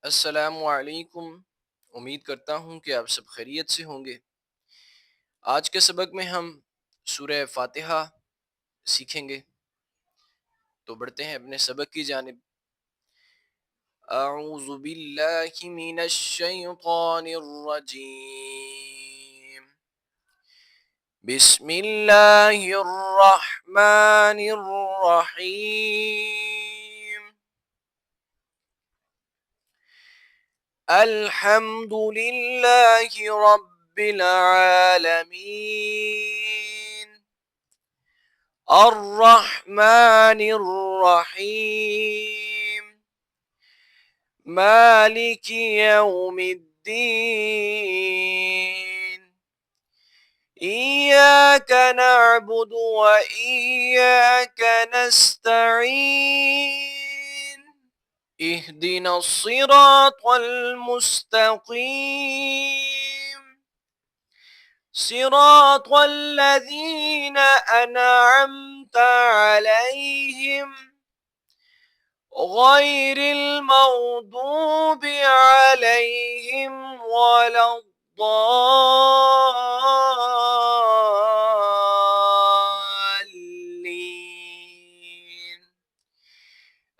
अस्सलामुअलैकुम। उम्मीद करता हूँ कि आप सब खैरियत से होंगे। आज के सबक में हम सूरह फातिहा सीखेंगे। तो बढ़ते हैं अपने सबक की जानिब। अऊज़ु बिल्लाहि मिनश शैतानिर रजीम। बिस्मिल्लाहिर रहमानिर रहीम। अल्हम्दुलिल्लाहि रब्बिल आलमीन। अर्रहमानिर रहीम। मालिकि यौमिद्दीन। इय्याका नअबुदु व इय्याका नस्तईन। इहदिनस सिरातल मुस्तकीम। सिरातल लज़ीना अनअमता अलैहिम गैरिल मग़दूबि अलैहिम वलद्दाल्लीन।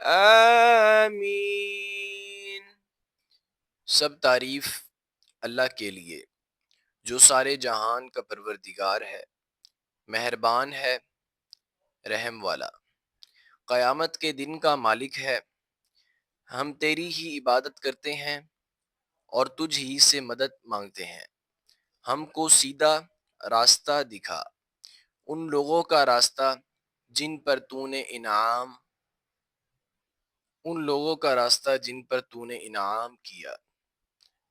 आमीन। सब तारीफ अल्लाह के लिए जो सारे जहान का परवरदिगार है, मेहरबान है, रहम वाला, क़यामत के दिन का मालिक है। हम तेरी ही इबादत करते हैं और तुझ ही से मदद मांगते हैं। हमको सीधा रास्ता दिखा, उन लोगों का रास्ता जिन पर तूने इनाम उन लोगों का रास्ता जिन पर तूने इनाम किया,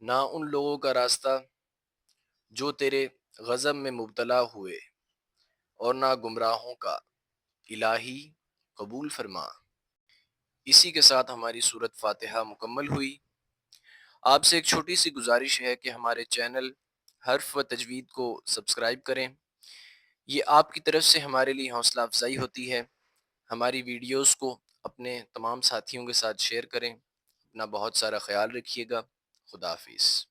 ना उन लोगों का रास्ता जो तेरे गज़ब में मुब्तला हुए, और ना गुमराहों का। इलाही कबूल फरमा। इसी के साथ हमारी सूरत फातिहा मुकम्मल हुई। आपसे एक छोटी सी गुजारिश है कि हमारे चैनल हर्फ व तजवीद को सब्सक्राइब करें। ये आपकी तरफ से हमारे लिए हौसला अफजाई होती है। हमारी वीडियोस को अपने तमाम साथियों के साथ शेयर करें। अपना बहुत सारा ख्याल रखिएगा। खुदा हाफिज़।